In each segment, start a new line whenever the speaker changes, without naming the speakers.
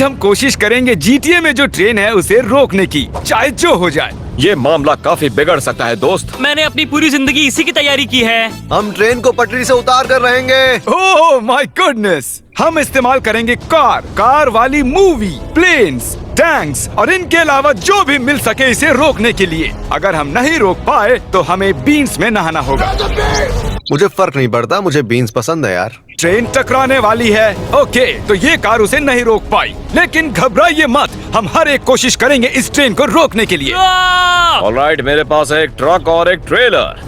हम कोशिश करेंगे GTA में जो ट्रेन है उसे रोकने की, चाहे जो हो जाए।
ये मामला काफी बिगड़ सकता है दोस्त।
मैंने अपनी पूरी जिंदगी इसी की तैयारी की है।
हम ट्रेन को पटरी से उतार कर रहेंगे।
ओह माय गुडनेस, हम इस्तेमाल करेंगे कार वाली मूवी, प्लेन्स, टैंक्स और इनके अलावा जो भी मिल सके इसे रोकने के लिए। अगर हम नहीं रोक पाए तो हमें बीन्स में नहाना होगा।
मुझे फर्क नहीं पड़ता, मुझे बीन्स पसंद है यार।
ट्रेन टकराने वाली है। ओके, तो ये कार उसे नहीं रोक पाई, लेकिन घबराइए मत, हम हर एक कोशिश करेंगे इस ट्रेन को रोकने के लिए।
ऑलराइट, मेरे पास है एक ट्रक और एक ट्रेलर।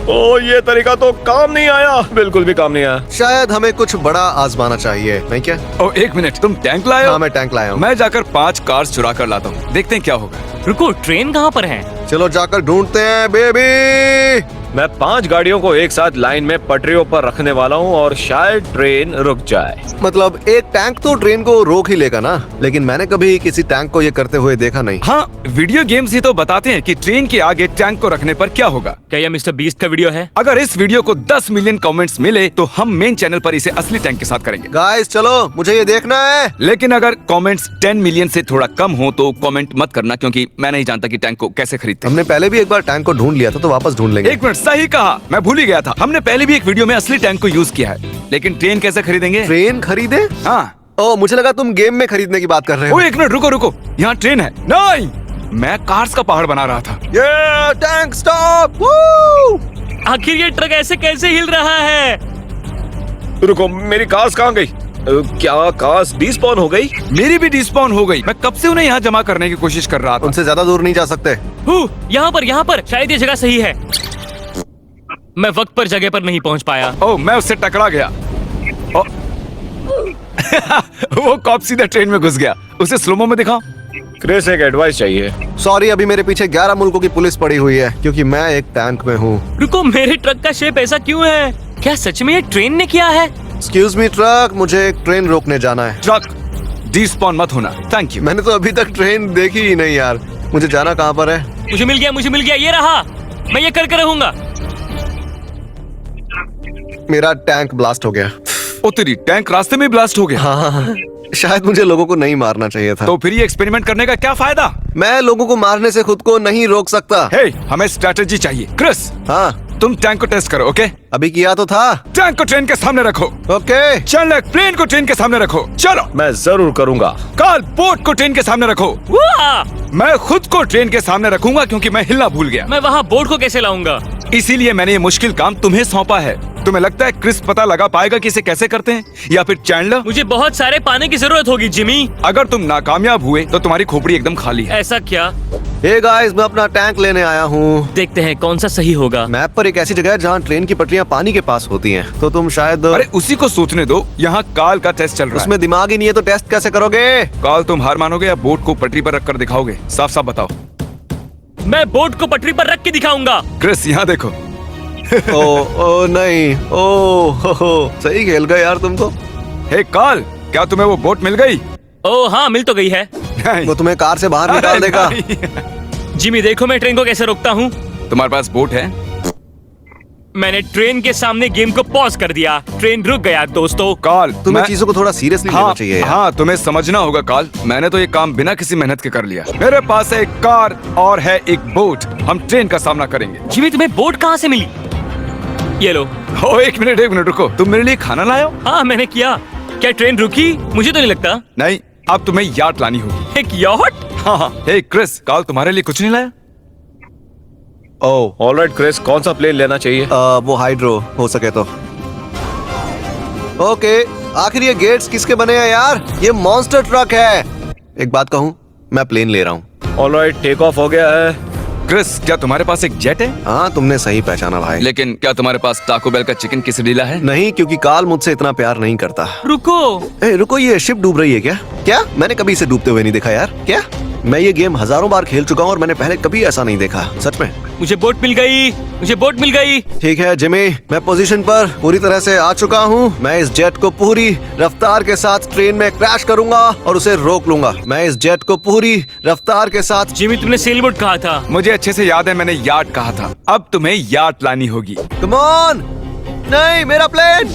ओ, ये तरीका तो काम नहीं आया, बिल्कुल भी काम नहीं आया।
शायद हमें कुछ बड़ा आजमाना चाहिए, नहीं क्या?
ओ एक मिनट, तुम टैंक लाए हो?
हाँ, मैं टैंक लाया हूँ।
मैं जाकर 5 कार्स चुरा कर लाता हूँ, देखते हैं क्या होगा।
रुको, ट्रेन कहाँ पर है?
चलो जाकर ढूंढते हैं बेबी।
मैं 5 गाड़ियों को एक साथ लाइन में पटरियों पर रखने वाला हूँ और शायद ट्रेन रुक जाए।
मतलब एक टैंक तो ट्रेन को रोक ही लेगा ना, लेकिन मैंने कभी किसी टैंक को ये करते हुए देखा नहीं।
हाँ, वीडियो गेम्स ही तो बताते हैं कि ट्रेन के आगे टैंक को रखने पर क्या होगा।
क्या यह मिस्टर बीस्ट का वीडियो है?
अगर इस वीडियो को 10 मिलियन कमेंट्स मिले तो हम मेन चैनल पर इसे असली टैंक के साथ करेंगे।
गाइस चलो, मुझे ये देखना है।
लेकिन अगर कमेंट्स 10 मिलियन से थोड़ा कम हो तो कमेंट मत करना, क्योंकि मैं नहीं जानता कि टैंक को कैसे खरीदते हैं।
हमने पहले भी एक बार टैंक को ढूंढ लिया था, तो वापस ढूंढ लेंगे।
1 मिनट, सही कहा, मैं भूल ही गया था। हमने पहले भी एक वीडियो में असली टैंक को यूज किया है, लेकिन ट्रेन कैसे खरीदेंगे?
ट्रेन खरीदे?
हाँ।
ओ, मुझे लगा तुम गेम में खरीदने की बात कर रहे हो।
ओ 1 मिनट, रुको, यहाँ ट्रेन है। नहीं, मैं कार्स का पहाड़ बना रहा था।
ये टैंक स्टॉप।
आखिर ये ट्रक ऐसे कैसे हिल रहा है?
रुको, मेरी कार्स कहाँ गई? क्या कार्स डिस्पॉन हो गई?
मेरी भी डिस्पॉन हो गई। मैं कब से उन्हें यहाँ जमा करने की कोशिश कर रहा था।
उनसे ज्यादा दूर नहीं जा सकते।
यहाँ पर शायद ये जगह सही है। मैं वक्त पर जगह पर नहीं पहुँच पाया।
ओ, मैं उससे टकरा गया। ओ, वो कॉप सीधा ट्रेन में घुस गया। उसे स्लोमो में दिखाओ।
क्रिस, एक एडवाइस चाहिए।
सॉरी, अभी मेरे पीछे 11 मुल्कों की पुलिस पड़ी हुई है, क्योंकि मैं एक टैंक में हूँ।
रुको, मेरे ट्रक का शेप ऐसा क्यों है? क्या सच में ये ट्रेन ने किया है?
एक्सक्यूज मी ट्रक, मुझे एक ट्रेन रोकने जाना है।
ट्रक डिस्पॉन मत होना, थैंक यू।
मैंने तो अभी तक ट्रेन देखी ही नहीं यार। मुझे जाना कहाँ पर है?
मुझे मिल गया, ये रहा। मैं ये करके रहूंगा।
मेरा टैंक ब्लास्ट हो गया।
ओ तेरी, टैंक रास्ते में ब्लास्ट हो गया।
हाँ, शायद मुझे लोगों को नहीं मारना चाहिए था।
तो फिर ये एक्सपेरिमेंट करने का क्या फायदा?
मैं लोगों को मारने से खुद को नहीं रोक सकता।
हे, हमें स्ट्रेटेजी चाहिए। क्रिस,
हाँ,
तुम टैंक को टेस्ट करो, ओके?
अभी किया तो था।
टैंक को ट्रेन के सामने रखो।
ओके।
चल, प्लेन को ट्रेन के सामने रखो। चलो।
मैं जरूर करूँगा।
काल, बोट को ट्रेन के सामने रखो। मैं खुद को ट्रेन के सामने रखूंगा, क्योंकि मैं हिलना भूल गया।
मैं वहाँ बोर्ड को कैसे लाऊंगा?
इसीलिए मैंने ये मुश्किल काम तुम्हें सौंपा है। तुम्हें लगता है क्रिस पता लगा पाएगा कि इसे कैसे करते हैं, या फिर चैंडलर?
मुझे बहुत सारे पानी की जरूरत होगी जिमी।
अगर तुम नाकामयाब हुए तो तुम्हारी खोपड़ी एकदम खाली है।
ऐसा क्या?
हे गाइस, मैं अपना टैंक लेने आया हूँ।
देखते हैं कौन सा सही होगा।
मैप पर एक ऐसी जगह है जहाँ ट्रेन की पटरियाँ पानी के पास होती हैं, तो तुम शायद।
अरे उसी को सोचने दो, यहाँ काल का टेस्ट चल रहा है।
उसमें दिमाग ही नहीं है तो टेस्ट कैसे करोगे?
काल, तुम हार मानोगे या बोट को पटरी पर रखकर दिखाओगे? साफ साफ बताओ।
मैं बोट को पटरी पर रख के दिखाऊंगा।
क्रिस, यहाँ देखो।
ओ नहीं, हो, सही खेल गए यार तुम तो।
हे काल, क्या तुम्हें वो बोट मिल गई?
ओ हाँ, मिल तो गई है।
नहीं।
वो तुम्हें कार से बाहर निकाल
अरे
देगा।
नहीं।
जिमी देखो, मैं ट्रेन को कैसे रोकता हूँ।
तुम्हारे पास बोट है?
मैंने ट्रेन के सामने गेम को पॉज कर दिया। ट्रेन रुक गया दोस्तों।
काल,
तुम्हें चीजों को थोड़ा सीरियसली लेना चाहिए यार।
हाँ, तुम्हें समझना होगा काल, मैंने तो ये काम बिना किसी मेहनत के कर लिया। मेरे पास है एक कार और है एक बोट। हम ट्रेन का सामना करेंगे।
जिमी, तुम्हें बोट कहाँ से मिली? ये लो।
ओ एक मिनट रुको, तुम मेरे लिए खाना लाए हो?
हाँ, मैंने किया। क्या ट्रेन रुकी? मुझे तो नहीं लगता।
नहीं, अब तुम्हें यार्ड लानी होगी।
एक यॉट?
हाँ। हे क्रिस, काल तुम्हारे लिए कुछ नहीं लाया?
ओह,
ऑलराइट क्रिस, कौन सा प्लेन लेना चाहिए?
वो हाइड्रो हो सके तो। ओके, आखिर ये गेट्स किसके बने हैं यार? ये मॉन्स्टर ट्रक है। एक बात कहूँ, मैं प्लेन ले रहा हूँ।
ऑलराइट, टेक ऑफ हो गया है।
क्रिस, क्या तुम्हारे पास एक जेट है?
हाँ, तुमने सही पहचाना भाई।
लेकिन क्या तुम्हारे पास टाको बेल का चिकन quesadilla है?
नहीं, क्योंकि काल मुझसे इतना प्यार नहीं करता।
रुको।
रुको, ये शिप डूब रही है क्या? क्या? मैंने कभी इसे डूबते हुए नहीं देखा यार। क्या? मैं ये गेम हजारों बार खेल चुका हूँ और मैंने पहले कभी ऐसा नहीं देखा, सच में।
मुझे बोट मिल गई।
ठीक है जिमी, मैं पोजीशन पर पूरी तरह से आ चुका हूँ। मैं इस जेट को पूरी रफ्तार के साथ ट्रेन में क्रैश करूंगा और उसे रोक लूंगा। मैं इस जेट को पूरी रफ्तार के साथ।
जिमी, तुमने सेल बोट कहा था।
मुझे अच्छे से याद है, मैंने यार्ड कहा था। अब तुम्हें यार्ड लानी होगी।
Come on! नहीं, मेरा प्लेन!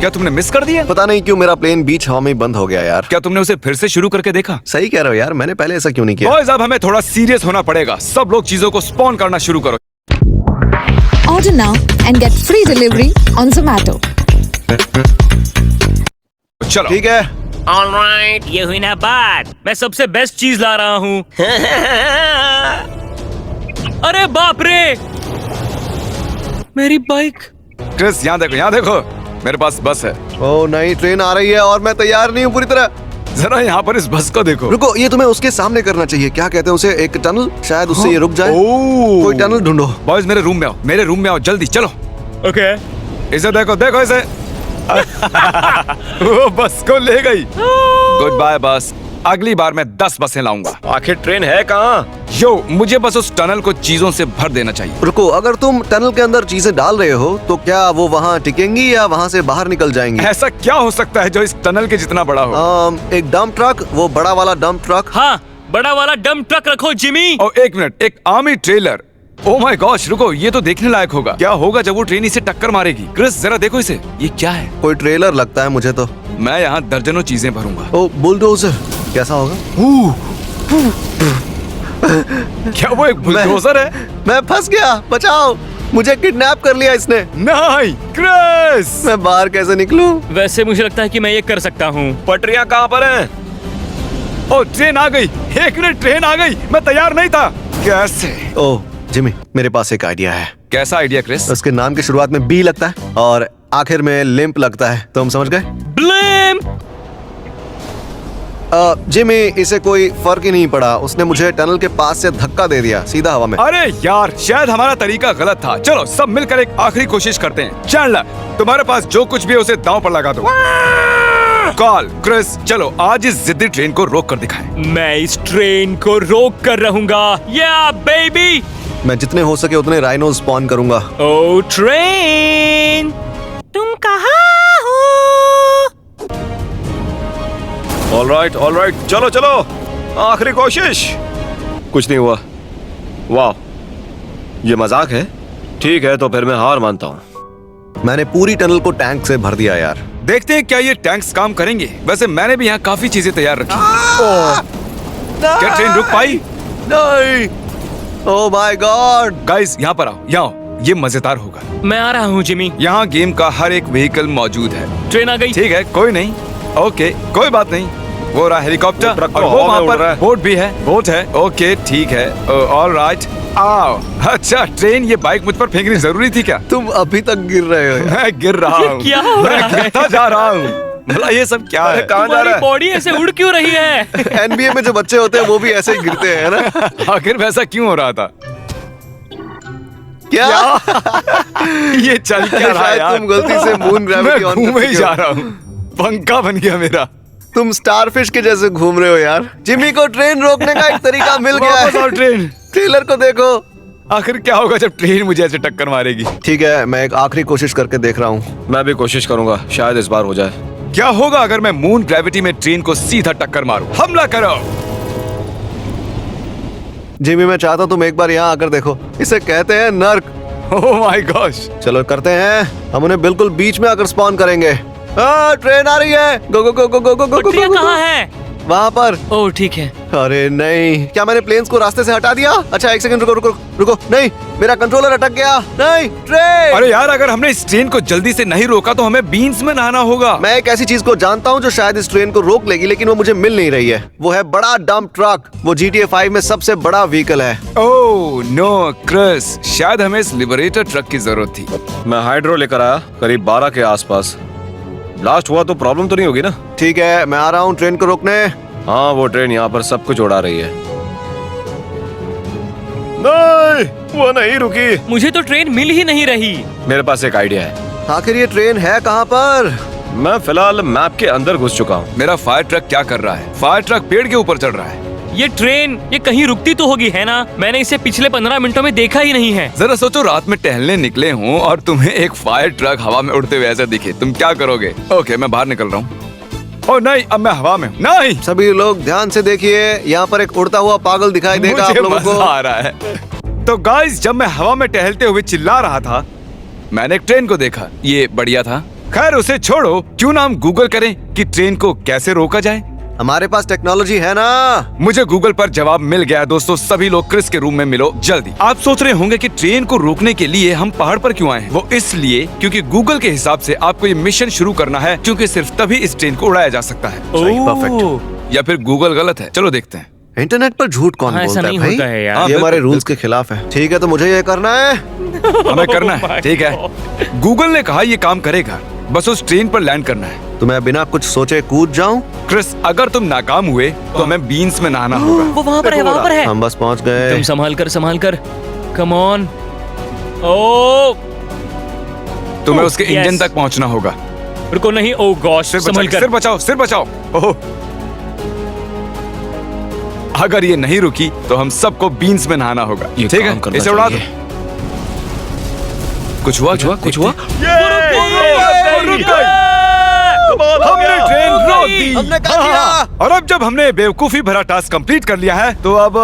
क्या तुमने मिस कर दिया?
पता नहीं क्यों मेरा प्लेन बीच हवा में ही बंद हो गया यार।
क्या तुमने उसे फिर से शुरू करके देखा?
सही कह रहे हो यार, मैंने पहले ऐसा क्यों नहीं किया?
बॉयज अब हमें थोड़ा सीरियस होना पड़ेगा। सब लोग चीजों को स्पॉन करना शुरू करो।
Order now and get free delivery on Zomato.
चलो
ठीक है,
ऑलराइट, ये हुई ना बात। मैं सबसे बेस्ट चीज ला रहा हूँ। अरे बाप रे, मेरी बाइक।
क्रिस यहाँ देखो, यहाँ देखो, मेरे पास बस है।
ओ नहीं, ट्रेन आ रही है और मैं तैयार नहीं हूँ पूरी तरह।
जरा यहाँ पर इस बस को देखो।
रुको, ये तुम्हें उसके सामने करना चाहिए। क्या कहते हैं उसे, एक टनल, शायद उससे ये रुक जाए।
ओह।
कोई टनल ढूंढो।
बॉयज मेरे रूम में आओ, मेरे रूम में आओ, जल्दी चलो।
ओके।
इसे देखो, देखो इसे। वो बस को ले गई। गुड बाय बस, अगली बार मैं 10 बसें लाऊंगा।
आखिर ट्रेन है कहाँ?
यो, मुझे बस उस टनल को चीजों से भर देना चाहिए।
रुको, अगर तुम टनल के अंदर चीजें डाल रहे हो तो क्या वो वहाँ टिकेंगी या वहाँ से बाहर निकल जाएंगी?
ऐसा क्या हो सकता है जो इस टनल के जितना बड़ा हो?
एक डंप ट्रक, वो बड़ा वाला डंप ट्रक।
हाँ, बड़ा वाला डंप ट्रक रखो जिमी।
और एक मिनट, एक army trailer. Oh my gosh, रुको, ये तो देखने लायक होगा। क्या होगा जब वो ट्रेन इसे टक्कर मारेगी? क्रिस जरा देखो इसे, ये क्या है?
कोई ट्रेलर लगता है मुझे तो।
मैं यहाँ दर्जनों चीजें भरूंगा।
ओ बुलडोजर, कैसा होगा?
क्या वो एक बुलडोजर है?
मैं फंस गया, बचाओ, मुझे किडनैप कर लिया इसने।
नहीं क्रिस,
मैं बाहर कैसे निकलूं?
वैसे मुझे लगता है कि मैं ये कर सकता हूँ।
पटरियाँ कहाँ पर हैं?
ओ ट्रेन आ गई। एक मिनट, ट्रेन आ गई, मैं तैयार नहीं था। कैसे?
ओह जिमी, मेरे पास एक आइडिया है।
कैसा आइडिया क्रिस?
उसके नाम की शुरुआत में बी लगता है और आखिर में लिम्प लगता है। तुम समझ गए?
ब्लेम।
जिमी, इसे कोई फर्क ही नहीं पड़ा। उसने मुझे टनल के पास से धक्का दे दिया, सीधा हवा में।
अरे यार, शायद हमारा तरीका गलत था। चलो सब मिलकर एक आखिरी कोशिश करते हैं। चैंडलर, तुम्हारे पास जो कुछ भी है उसे दांव पर लगा दो। कॉल, क्रिस, चलो आज इस जिद्दी ट्रेन को रोक कर दिखाएं।
मैं इस ट्रेन को रोक कर रहूंगा। या बेबी।
मैं जितने हो सके उतने राइनो स्पॉन करूंगा।
ओ ट्रेन, तुम कहाँ हो?
ऑलराइट, चलो चलो, आखिरी कोशिश। कुछ नहीं हुआ। वाह, ये मजाक है। ठीक है, तो फिर मैं हार मानता हूँ।
मैंने पूरी टनल को टैंक से भर दिया यार।
देखते हैं क्या ये टैंक्स काम करेंगे। वैसे मैंने भी यहाँ काफी चीजें तैयार रखी। क्या ट्रेन रुक पाई?
नहीं। ओह माय गॉड।
गाइस यहाँ पर आओ, यहाँ आओ, ये मजेदार होगा।
मैं आ रहा हूँ जिमी।
यहाँ गेम का हर एक व्हीकल मौजूद है।
ट्रेन आ गई।
ठीक है, कोई नहीं। ओके, कोई बात नहीं। वो रहा हेलीकॉप्टर
ट्रक
और
तो
वो
हवा
वहाँ
में उड़
पर
रहा है।
बोट भी है। बोट है, ओके ठीक है। ऑलराइट, आओ। अच्छा ट्रेन, ये बाइक मुझ पर फेंकनी जरूरी थी क्या?
तुम अभी तक गिर रहे हो यार।
मैं गिर रहा हूँ।
क्या हो रहा है?
मैं गिरता जा रहा हूँ। भला ये सब क्या है?
कहाँ जा रहा
तुम्हारी
है?
बॉडी ऐसे उड़ क्यों रही है?
NBA में जो बच्चे होते हैं वो भी ऐसे ही गिरते हैं, है ना?
आखिर वैसा क्यों हो रहा था?
क्या?
ये चल क्या रहा है
शायद
यार?
तुम गलती से मून ग्रेविटी
मैं
ऑन
घूम
कर
ही
चुके
जा
हो।
रहा हूँ। पंखा बन गया मेरा।
तुम स्टारफिश के जैसे घूम रहे हो यार। जिमी को ट्रेन रोकने का एक तरीका मिल गया
वापस आओ
है।
ट्रेन।
ट्रेलर को देखो।
आखिर क्या होगा जब ट्रेन मुझे ऐसे टक्कर मारेगी?
ठीक है, मैं एक आखिरी कोशिश करके देख रहा हूँ।
मैं भी कोशिश करूंगा, शायद इस बार हो जाए।
क्या होगा अगर मैं मून ग्रेविटी में ट्रेन को सीधा टक्कर मारूं? हमला करो।
जिमी, मैं चाहता हूँ तुम एक बार यहाँ आकर देखो। इसे कहते हैं नर्क।
Oh my gosh.
चलो करते हैं। हम उन्हें बिल्कुल बीच में आकर स्पॉन करेंगे। ट्रेन आ रही है। गो गो गो गो गो गो गो गो
पटरियाँ
गो
कहाँ है?
वहाँ पर।
ओह ठीक है।
अरे नहीं, क्या मैंने प्लेन्स को रास्ते से हटा दिया? अच्छा एक सेकंड, रुको रुको रुको। नहीं, मेरा कंट्रोलर अटक गया। नहीं, ट्रेन।
अरे यार, अगर हमने इस ट्रेन को जल्दी से नहीं रोका तो हमें बीन्स में नहाना होगा।
मैं एक ऐसी चीज को जानता हूँ जो शायद इस ट्रेन को रोक लेगी, लेकिन वो मुझे मिल नहीं रही है। वो है बड़ा डंप ट्रक। वो GTA 5 में सबसे बड़ा व्हीकल है।
ओह नो क्रिस, शायद हमें इस लिबरेटर ट्रक की जरूरत थी।
मैं हाइड्रो लेकर आया, करीब 12 के आसपास। ब्लास्ट हुआ तो प्रॉब्लम तो नहीं होगी ना?
ठीक है, मैं आ रहा हूँ ट्रेन को रोकने।
हाँ, वो ट्रेन यहाँ पर सब कुछ उड़ा रही है। नहीं, वो नहीं रुकी।
मुझे तो ट्रेन मिल ही नहीं रही।
मेरे पास एक आइडिया है।
आखिर ये ट्रेन है कहाँ पर?
मैं फिलहाल मैप के अंदर घुस चुका हूँ।
मेरा फायर ट्रक क्या कर रहा है? फायर ट्रक पेड़ के ऊपर चढ़ रहा है।
ये ट्रेन ये कहीं रुकती तो होगी, है ना? मैंने इसे पिछले 15 मिनटों में देखा ही नहीं है।
जरा सोचो, रात में टहलने निकले हूँ और तुम्हें एक फायर ट्रक हवा में उड़ते हुए ऐसे दिखे, तुम क्या करोगे? ओके, मैं बाहर निकल रहा हूँ। ओह नहीं, अब मैं हवा में हूँ। नहीं,
सभी लोग ध्यान से देखिए, यहाँ पर एक उड़ता हुआ पागल दिखाई देगा आप
मुझे
लोगों
मजा
को।
आ रहा है। तो गाइस, जब मैं हवा में टहलते हुए चिल्ला रहा था, मैंने एक ट्रेन को देखा। ये बढ़िया था। खैर उसे छोड़ो, क्यों ना हम गूगल करें कि ट्रेन को कैसे रोका जाए।
हमारे पास टेक्नोलॉजी है ना।
मुझे गूगल पर जवाब मिल गया दोस्तों। सभी लोग क्रिस के रूम में मिलो जल्दी। आप सोच रहे होंगे कि ट्रेन को रोकने के लिए हम पहाड़ पर क्यों आए हैं। वो इसलिए क्योंकि गूगल के हिसाब से आपको ये मिशन शुरू करना है, क्योंकि सिर्फ तभी इस ट्रेन को उड़ाया जा सकता है।
सही,
ओह,
perfect।
या फिर गूगल गलत है, चलो देखते हैं।
इंटरनेट पर झूठ कौन
हाँ, ऐसा
बोलता है
नहीं
भाई?
होता है यार।
हाँ,
ये हमारे
बिल्कुल,
रूल्स के खिलाफ है। ठीक है, तो मुझे ये करना है।
हमें करना
Oh
है,
my
ठीक है। गूगल ने कहा ये काम करेगा, बस उस ट्रेन पर लैंड करना है।
तो मैं बिना कुछ सोचे कूद जाऊं?
क्रिस, अगर तुम नाकाम हुए तो हमें बीन्स में नहाना होगा।
वो वहाँ पर है, वहाँ पर है।
हम बस पहुंच गए।
तुम संभाल कर। Come on. ओ,
तुम्हें उसके
yes।
इंजन तक पहुंचना होगा।
रुको नहीं। ओ गॉश,
सिर
संभल
बचाओ,
कर।
सिर बचाओ, सिर बचाओ। ओह, अगर ये नहीं रुकी तो हम सबको बीन्स में नहाना होगा।
ये
ठीक
काम
है,
करना
इसे उड़ा दो।
चाहिए।
कुछ हुआ?
कुछ हुआ?
रुक गई। हमने ट्रेन रोक दी।
हमने कर दिया।
हाँ, और अब जब हमने बेवकूफी भरा टास्क कंप्लीट कर लिया है तो अब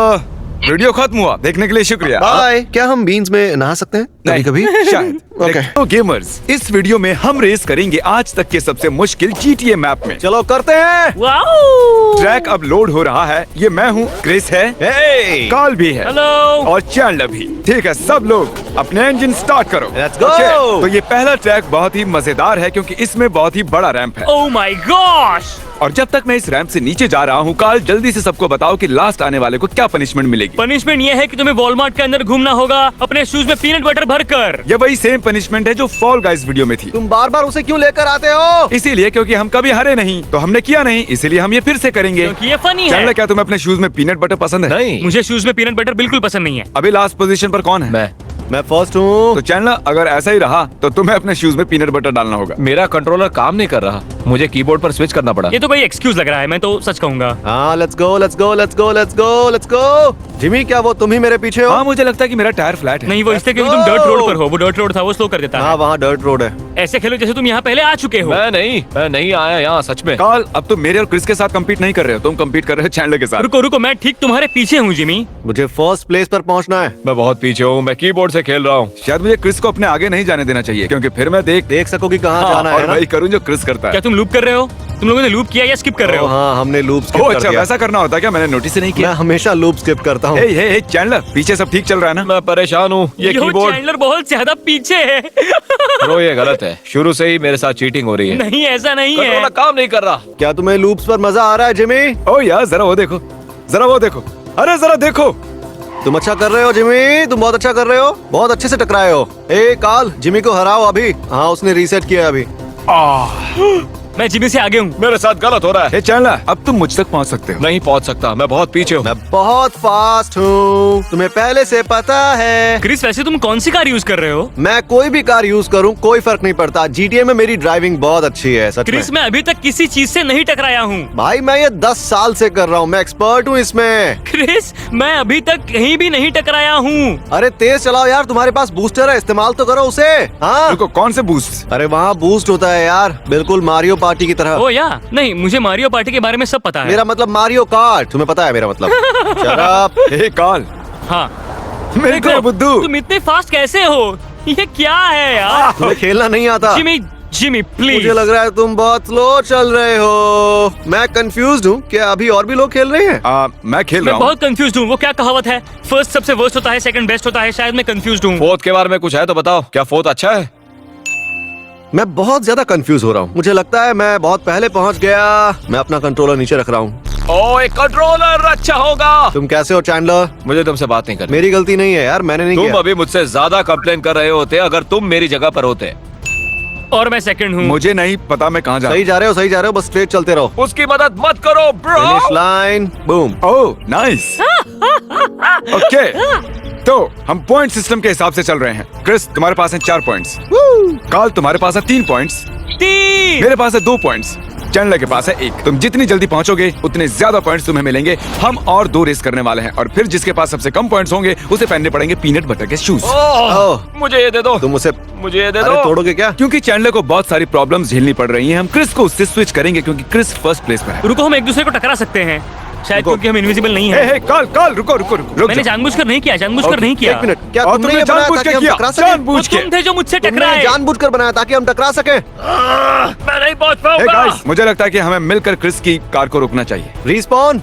वीडियो खत्म हुआ। देखने के लिए शुक्रिया।
बाय। क्या हम बीन्स में नहा सकते हैं कभी कभी?
शायद।
ओके।
तो गेमर्स, इस वीडियो में हम रेस करेंगे आज तक के सबसे मुश्किल GTA मैप में।
चलो करते हैं।
वाओ।
ट्रैक अब लोड हो रहा है। ये मैं हूँ, क्रिस है,
Hey!
कार्ल भी है
हेलो।
और चैंडलर भी। ठीक है, सब लोग अपने इंजन स्टार्ट करो।
Let's go!
Okay, तो ये पहला ट्रैक बहुत ही मजेदार है क्योंकि इसमें बहुत ही बड़ा रैंप है।
Oh my gosh.
और जब तक मैं इस रैंप से नीचे जा रहा हूँ, कार्ल जल्दी से सबको बताओ कि लास्ट आने वाले को क्या पनिशमेंट मिलेगी।
पनिशमेंट ये है कि तुम्हें वॉलमार्ट के अंदर घूमना होगा अपने शूज में पीनट बटर भरकर।
ये वही सेम पनिशमेंट है जो फॉल गाइस वीडियो में थी।
तुम बार बार उसे क्यों लेकर आते हो?
इसीलिए क्योंकि हम कभी हारे नहीं, तो हमने किया नहीं, इसीलिए हम ये फिर से करेंगे।
क्योंकि ये फनी है।
चैंडलर, क्या तुम्हें अपने शूज में पीनट बटर पसंद है?
नहीं।
मुझे शूज में पीनट बटर बिल्कुल पसंद नहीं है।
अभी लास्ट पोजीशन पर कौन है?
मैं फर्स्ट हूँ।
तो चैंडलर, अगर ऐसा ही रहा तो तुम्हें अपने शूज में पीनट बटर डालना होगा।
मेरा कंट्रोलर काम नहीं कर रहा, मुझे कीबोर्ड पर स्विच करना पड़ा।
ये तो कोई एक्सक्यूज लग रहा है, मैं तो सच कहूंगा।
हाँ, let's go, let's go, let's go, let's go, let's go. Jimmy, क्या वो तुम ही मेरे पीछे हो?
हाँ, मुझे लगता है कि मेरा टायर फ्लैट है।
नहीं, वो इसलिए क्योंकि तुम
go!
डर्ट रोड पर हो। वो डर्ट रोड था, वो स्लो कर देता
हाँ,
है।
वहाँ डर्ट रोड है।
ऐसे खेलो जैसे तुम यहाँ पहले आ चुके हो।
मैं नहीं आया यहाँ, सच में।
कार्ल, अब तुम मेरे और क्रिस के साथ compete नहीं कर रहे हो, तुम compete कर रहे हो चैंडलर के साथ।
रुको रुको, मैं ठीक तुम्हारे पीछे हूँ जिमी।
मुझे फर्स्ट प्लेस पर पहुँचना है।
मैं बहुत पीछे हूँ, मैं कीबोर्ड से खेल रहा हूँ।
शायद मुझे क्रिस को अपने आगे नहीं जाने देना चाहिए, क्योंकि फिर मैं देख
सकोगी कहाँ
हाँ,
जाना
और
है ना?
वही करूँ जो क्रिस करता
क्या
है।
तुम लूप कर रहे हो? तुम लोगों ने लूप किया या स्किप कर रहे हो?
हाँ, हमने लूप स्किप
ओह
कर
अच्छा,
दिया।
वैसा करना होता है क्या? मैंने नोटिस ही नहीं
मैं
किया।
हमेशा लूप स्किप करता हूँ।
हे चैंडलर, पीछे सब ठीक चल रहा है ना?
मैं परेशान हूँ, ये
यो,
कीबोर्ड
चैंडलर बहुत ज्यादा पीछे है।
ब्रो, ये गलत है। शुरू से ही मेरे साथ चीटिंग हो रही है।
नहीं, ऐसा नहीं है।
कंट्रोलर काम नहीं कर रहा।
क्या तुम्हें लूप्स पर मजा आ रहा है जिमी?
ओ यार, जरा वो देखो, जरा वो देखो, अरे जरा देखो।
तुम अच्छा कर रहे हो जिमी, तुम बहुत अच्छा कर रहे हो। बहुत अच्छे से टकराए हो। ए कार्ल, जिमी को हराओ अभी। हाँ, उसने रीसेट किया अभी।
मैं जिमी से आगे हूँ।
मेरे साथ गलत हो रहा है।
हे चैंडलर, अब तुम मुझ तक पहुंच सकते हो।
नहीं पहुंच सकता, मैं बहुत पीछे हूँ।
मैं बहुत फास्ट हूँ, तुम्हें पहले से पता है।
क्रिस, वैसे तुम कौन सी कार यूज कर रहे हो?
मैं कोई भी कार यूज करूँ कोई फर्क नहीं पड़ता। GTA में मेरी ड्राइविंग बहुत अच्छी है, सच में।
क्रिस, मैं अभी तक किसी चीज से नहीं टकराया हूँ।
भाई, मैं ये 10 साल से कर रहा हूँ, मैं एक्सपर्ट हूँ इसमें।
क्रिस, मैं अभी तक कहीं भी नहीं टकराया हूँ।
अरे तेज चलाओ यार, तुम्हारे पास बूस्टर है, इस्तेमाल तो करो उसे। हाँ,
रुको, कौन से बूस्ट?
अरे वहाँ बूस्ट होता है यार, बिल्कुल मारियो पार्टी की तरह।
ओ या नहीं, मुझे मारियो पार्टी के बारे में सब पता है।
मेरा मतलब मारियो कार्ट, तुम्हें पता है मेरा मतलब। Shut up।
हे कार्ल,
हाँ,
मेरे को बुद्धू।
तुम इतने फास्ट कैसे हो? ये क्या है यार?
तुम्हें खेलना नहीं आता।
Jimmy please.
मुझे लग रहा है तुम बहुत स्लो चल रहे हो। मैं कंफ्यूज्ड हूँ, क्या अभी और भी लोग खेल रहे हैं?
मैं खेल
मैं
रहा हूँ।
बहुत कंफ्यूज हूँ। वो क्या कहावत है? फर्स्ट सबसे वर्स्ट होता है, सेकंड बेस्ट होता है। शायद मैं कंफ्यूज हूँ।
फोर्थ के बारे में कुछ है तो बताओ, क्या फोर्थ अच्छा है?
मैं बहुत ज्यादा कंफ्यूज हो रहा हूँ। मुझे लगता है मैं बहुत पहले पहुँच गया। मैं अपना कंट्रोलर नीचे रख रहा हूँ।
ओ, एक कंट्रोलर अच्छा होगा।
तुम कैसे हो चैंडलर?
मुझे तुमसे बात नहीं करनी।
मेरी गलती नहीं है यार, मैंने नहीं
तुम
किया।
अभी मुझसे ज्यादा कंप्लेन कर रहे होते अगर तुम मेरी जगह पर होते।
और मैं सेकंड हूँ।
मुझे नहीं पता मैं कहाँ जा रहा
सही जा रहे हो, सही जा रहे हो, बस स्ट्रेट चलते रहो।
उसकी मदद मत करो
फिनिश
ब्रो।
Line, boom.
हूँ। Oh nice. ओके, तो हम पॉइंट सिस्टम के हिसाब से चल रहे हैं। क्रिस, तुम्हारे पास हैं 4 पॉइंट्स। कार्ल, तुम्हारे पास है 3 पॉइंट्स।
3।
मेरे पास है 2 पॉइंट्स। चैंडलर के पास है 1। तुम जितनी जल्दी पहुंचोगे उतने ज्यादा पॉइंट्स तुम्हें मिलेंगे। हम और 2 रेस करने वाले हैं और फिर जिसके पास सबसे कम पॉइंट्स होंगे उसे पहनने पड़ेंगे पीनट बटर के शूज।
ओह,
मुझे ये दे दो,
तुम उसे
मुझे ये दे
अरे
दो।
तोड़ोगे क्या?
क्योंकि चैंडलर को बहुत सारी प्रॉब्लम्स झेलनी पड़ रही हैं, हम क्रिस को उससे स्विच करेंगे क्योंकि क्रिस फर्स्ट प्लेस पर है।
रुको, हम एक दूसरे को टकरा सकते हैं। शायद
रुको।
क्योंकि हम इनविजिबल नहीं
हे
है।
हे काल काल रुको रुको रुको रुक
मैंने
जाओ।
जानबूझकर नहीं किया, जानबूझकर नहीं किया।
एक मिनट, क्या
और
तुमने ये बनाया
जानबूझ
ताकि
के
हम
किया,
टकरा सकें?
जानबूझ
वो
के।
तुम थे जो मुझसे
तुमने
टकराए।
जानबूझकर बनाया ताकि हम टकरा सके।
मैं नहीं पहुंच
हे
पाऊंगा।
गाइस, मुझे लगता है कि हमें मिलकर क्रिस की कार को रोकना चाहिए।
Respawn,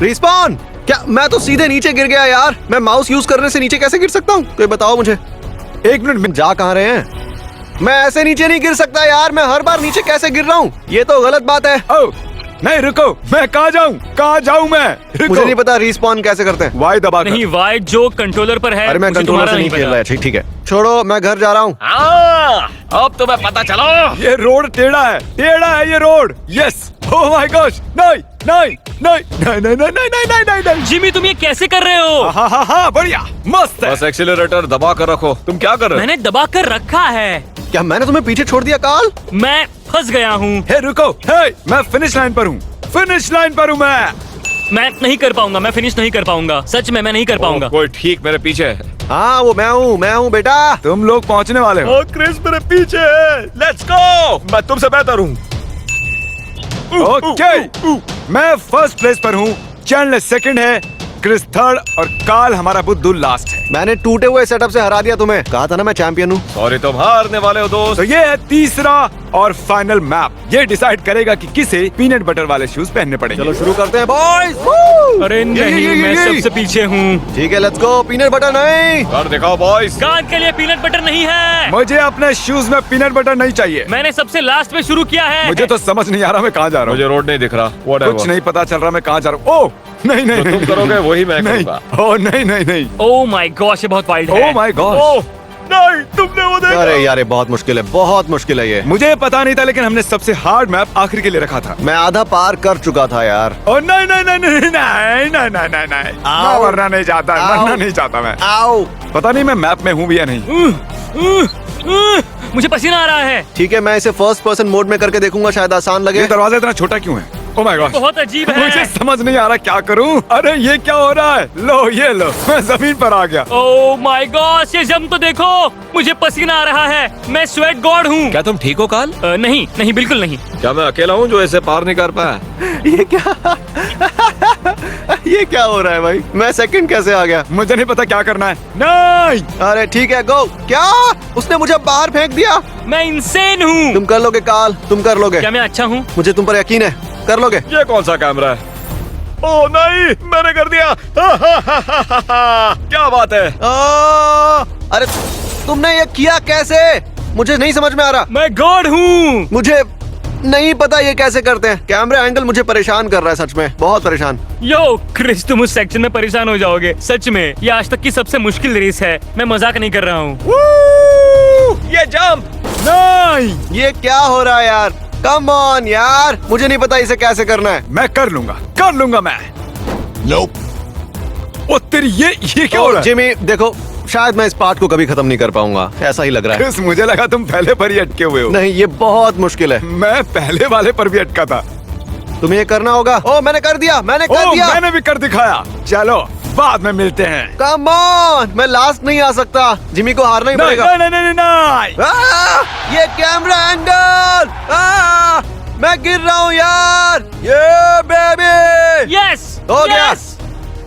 respawn. क्या मैं तो सीधे नीचे गिर गया यार। मैं माउस यूज करने से नीचे कैसे गिर सकता हूँ? कोई बताओ मुझे।
एक मिनट में
जा कहाँ रहे हैं? मैं ऐसे नीचे नहीं गिर सकता यार। मैं हर बार नीचे कैसे गिर रहा हूँ? ये तो गलत बात है।
ओ नहीं रुको, मैं कहाँ जाऊँ मैं? रुको।
मुझे नहीं पता रिस्पॉन कैसे करते हैं।
वाई दबा
नहीं, वाइट जो कंट्रोलर पर है।
अरे मैं
मुझे
कंट्रोलर
तुम्हारा
से नहीं खेल
पता।
रहा है। ठीक है, छोड़ो, मैं घर जा रहा हूँ।
अब तुम्हें पता चलो।
ये रोड टेढ़ा है ये road. Yes, oh my gosh, नहीं नहीं नहीं नहीं नहीं नहीं नहीं नहीं नहीं नहीं।
जिमी तुम ये कैसे कर रहे हो?
हाँ बढ़िया, मस्त है।
बस एक्सीलरेटर दबा कर रखो। तुम क्या कर रहे हो?
मैंने दबा कर रखा है।
क्या मैंने तुम्हें पीछे छोड़ दिया काल?
मैं फंस गया हूँ।
हे रुको, हे मैं फिनिश लाइन पर हूँ, फिनिश लाइन पर हूँ
मैं नहीं कर पाऊंगा, मैं फिनिश नहीं कर पाऊंगा। सच में मैं नहीं कर पाऊंगा।
कोई ठीक मेरे पीछे है।
हाँ वो मैं हूँ बेटा।
तुम लोग पहुँचने वाले हो।
क्रिस मेरे पीछे है। Let's go. मैं तुमसे बेहतर हूँ।
ओके, मैं फर्स्ट प्लेस पर हूँ, चैंडलर सेकंड है, क्रिस थर्ड और काल हमारा बुद्धू लास्ट है।
मैंने टूटे हुए सेटअप से हरा दिया तुम्हें। कहा था ना मैं चैंपियन हूँ।
सॉरी, तुम हारने वाले हो दोस्त।
तो ये है तीसरा और फाइनल मैप। ये डिसाइड करेगा कि किसे पीनट बटर वाले शूज पहनने पड़ेंगे।
चलो शुरू करते हैं बॉयज।
अरे नहीं, मैं सबसे पीछे हूँ।
ठीक है, लेट्स गो। पीनट बटर नहीं।
कर दिखाओ बॉयज।
कान के लिए पीनट बटर नहीं है।
मुझे अपने शूज में पीनट बटर नहीं चाहिए।
मैंने सबसे लास्ट में शुरू किया है।
मुझे तो समझ नहीं आ रहा मैं कहाँ जा रहा
मुझे
हूँ।
रोड नहीं दिख रहा।
कुछ
Whatever।
नहीं पता चल रहा मैं कहाँ जा रहा हूँ। ओह नहीं नहीं
जो
नहीं
तुम करोगे वही मैं
नहीं।
करूंगा।
ओह नहीं नहीं नहीं।
ओह माय गॉश, ये बहुत वाइल्ड है।
ओह माय गॉड,
ओह नहीं, तुमने वो देखा?
अरे यार ये बहुत मुश्किल है, बहुत मुश्किल है ये।
मुझे पता नहीं था लेकिन हमने सबसे हार्ड मैप आखिर के लिए रखा था।
मैं आधा पार कर चुका था यार।
ओह नहीं नहीं नहीं नहीं नहीं नहीं नहीं नहीं नहीं, मैं मरना नहीं चाहता,
आओ।
मरना नहीं चाहता मैं।
आओ।
पता नहीं मैं मैप में हूँ भी या नहीं।
मुझे पसीना आ रहा है।
ठीक है, मैं इसे फर्स्ट पर्सन मोड में करके देखूंगा, शायद आसान लगे।
ये दरवाजा इतना छोटा क्यों है? ओह माय गॉड,
बहुत अजीब है।
मुझे समझ नहीं आ रहा क्या करूं। अरे ये क्या हो रहा है? लो ये लो, मैं जमीन पर आ गया।
ओह माय गॉश, ये जम तो देखो। मुझे पसीना आ रहा है। मैं स्वेट गॉड हूँ।
क्या तुम ठीक हो काल?
नहीं नहीं, बिल्कुल नहीं।
क्या मैं अकेला हूँ जो इसे पार नहीं कर पाया?
ये क्या ये क्या हो रहा है भाई? मैं सेकंड कैसे आ गया?
मुझे नहीं पता क्या करना है। नहीं,
अरे ठीक है, गो। क्या? उसने मुझे बाहर फेंक दिया।
मैं इंसेन हूँ।
तुम कर लोगे काल, तुम कर लोगे।
क्या मैं अच्छा हूँ?
मुझे तुम पर यकीन है, कर लोगे।
ये कौन सा कैमरा है? ओह नहीं, मैंने कर दिया। क्या बात है?
अरे तुमने ये किया कैसे? मुझे नहीं समझ में आ रहा।
मैं गॉड हूँ।
मुझे नहीं पता ये कैसे करते हैं। कैमरा एंगल मुझे परेशान कर रहा है, सच में बहुत परेशान।
यो क्रिस, तुम उस सेक्शन में परेशान हो जाओगे। सच में ये आज तक की सबसे मुश्किल रेस है। मैं मजाक नहीं कर रहा हूँ।
ये जंप।
नहीं,
ये क्या हो रहा है यार? कम ऑन यार, मुझे नहीं पता इसे कैसे करना है।
मैं कर लूंगा मैं। ओ तेरी ये क्या हो रहा है?
जिमी देखो, शायद मैं इस पार्ट को कभी खत्म नहीं कर पाऊंगा, ऐसा ही लग रहा है।
क्रिस, मुझे लगा तुम पहले पर ही अटके हुए हो।
नहीं, ये बहुत मुश्किल है।
मैं पहले वाले पर भी अटका था।
तुम्हें ये करना होगा। ओ मैंने कर दिया, मैंने कर
ओह,
दिया।
मैंने भी कर दिखाया। चलो बाद में मिलते हैं।
कम ऑन, मैं लास्ट नहीं आ सकता। जिमी को हारना ही
नहीं
पड़ेगा।
नहीं नहीं नहीं नहीं।
ये कैमरा एंगल। मैं गिर रहा हूँ यार। ये बेबी।
यस
हो गया।
यस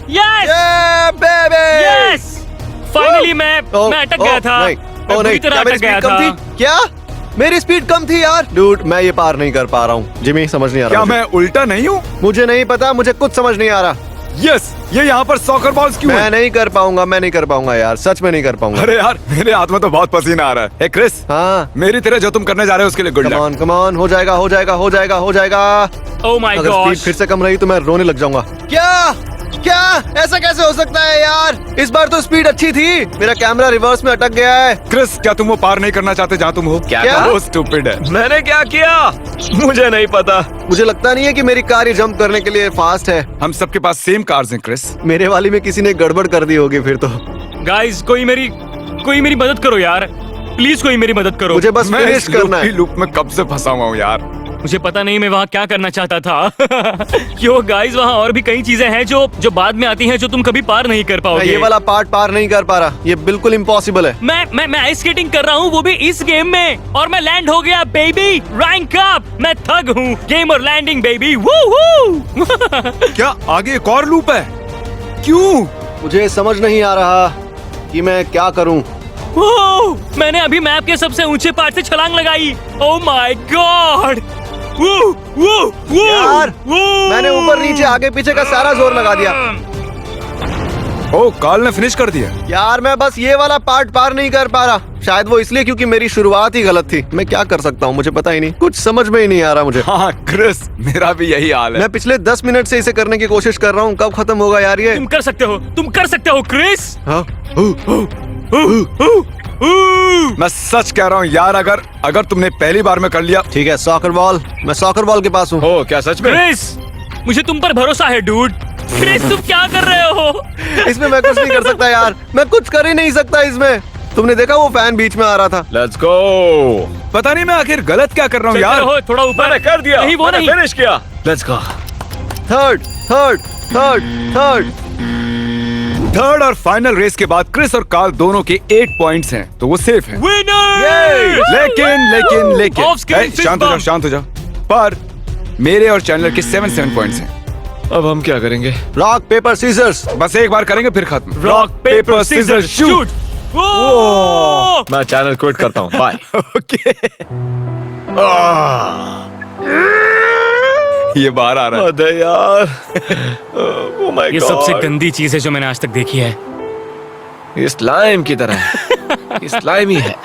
यस
ये बेबी।
यस। फाइनली मैं अटक गया था।
नहीं,
मैं बुरी तरह
क्या मेरी
अटक गया
स्पीड कम
था।
थी? क्या मेरी स्पीड कम थी यार? डूड, मैं ये पार नहीं कर पा रहा हूँ। जिमी समझ नहीं आ रहा।
क्या
मुझे।
मैं उल्टा नहीं हूँ?
मुझे नहीं पता, मुझे कुछ समझ नहीं आ रहा।
यस, ये यहाँ पर सॉकर बॉल्स क्यों
मैं
है?
नहीं कर पाऊंगा, मैं नहीं कर पाऊंगा यार, सच में नहीं कर पाऊंगा।
अरे यार, मेरे हाथ में तो बहुत पसीना आ रहा है। हे क्रिस,
हाँ,
मेरी तरह जो तुम करने जा रहे हो उसके लिए गुड लक।
कम ऑन, हो जाएगा, हो जाएगा, हो जाएगा, हो जाएगा।
ओह माय
अगर स्पीड
गॉश।
फिर से कम रही तो मैं रोने लग जाऊंगा। क्या क्या ऐसा कैसे हो सकता है यार? इस बार तो स्पीड अच्छी थी। मेरा कैमरा रिवर्स में अटक गया है।
क्रिस, क्या तुम वो पार नहीं करना चाहते जहाँ तुम हो?
क्या?
वो स्टूपिड है।
मैंने क्या किया? मुझे नहीं पता।
मुझे लगता नहीं है कि मेरी कार ये जंप करने के लिए फास्ट है।
हम सबके पास सेम कार्स हैं क्रिस।
मेरे वाली में किसी ने गड़बड़ कर दी होगी फिर तो।
गाइस, कोई मेरी मदद करो यार। प्लीज कोई मेरी मदद करो।
मुझे बस
मैं
फिनिश
इस
करना है।
लूप में कब से फंसा हुआ हूँ यार।
मुझे पता नहीं मैं वहाँ क्या करना चाहता था। क्यों गाइस, वहाँ और भी कई चीजें हैं जो बाद में आती हैं जो तुम कभी पार नहीं कर
मैं
पाओगे।
ये वाला पार्ट पार नहीं कर पा रहा, ये बिल्कुल इम्पॉसिबल है।
मैं आइस स्केटिंग कर रहा हूँ, वो भी इस गेम में, और मैं लैंड हो गया बेबी। Rank up. मैं थग हूँ। गेम और लैंडिंग बेबी।
क्या आगे एक और लूप है? क्यों?
मुझे समझ नहीं आ रहा कि मैं क्या करूं।
ओह, मैंने अभी मैप के सबसे ऊंचे पार्ट से छलांग लगाई। ओह माय गॉड!
यार, मैंने ऊपर नीचे आगे पीछे का सारा जोर लगा दिया।
ओ, कार्ल ने फिनिश कर दिया।
यार मैं बस ये वाला पार्ट पार नहीं कर पा रहा। शायद वो इसलिए क्योंकि मेरी शुरुआत ही गलत थी। मैं क्या कर सकता हूँ मुझे पता ही नहीं, कुछ समझ में ही नहीं आ रहा मुझे।
हाँ क्रिस, मेरा भी यही हाल है।
मैं पिछले 10 मिनट से इसे करने की कोशिश कर रहा हूँ। कब खत्म होगा यार ये?
तुम कर सकते हो क्रिस।
हाँ?
मैं सच कह रहा हूँ यार, अगर तुमने पहली बार में कर लिया।
ठीक है, सॉकर बॉल। मैं सॉकर बॉल के पास हूँ।
हो क्या सच में?
क्रिस, मुझे तुम पर भरोसा है डूड। क्रिस, तुम क्या कर रहे हो?
इसमें मैं कुछ नहीं कर सकता यार, मैं कुछ कर ही नहीं सकता इसमें। तुमने देखा वो फैन बीच में आ रहा था।
Let's go.
पता नहीं मैं आखिर गलत क्या कर रहा हूँ
चलते
यार।
रहो, थोड़ा ऊपर।
मैंने कर दिया।
नहीं, वो
मैंने
नहीं।
फिनिश किया। Let's go.
थर्ड और फाइनल रेस के बाद क्रिस और कार्ल दोनों के 8 पॉइंट्स हैं, तो वो सेफ हैं।
विनर!
लेकिन
Off screen
ए, शांत हो जाओ। पर मेरे और चैनलर के 7 पॉइंट्स हैं।
अब हम क्या करेंगे?
Rock paper scissors.
बस एक बार करेंगे फिर खत्म।
Rock paper scissor shoot.
मैं चैनल क्विट करता हूँ। बाय।
ओके। ये बाहर आ रहा है।
अरे यार। Oh my god.
ये सबसे गंदी चीज है जो मैंने आज तक देखी है।
ये स्लाइम की तरह है। ये स्लाइम ही है।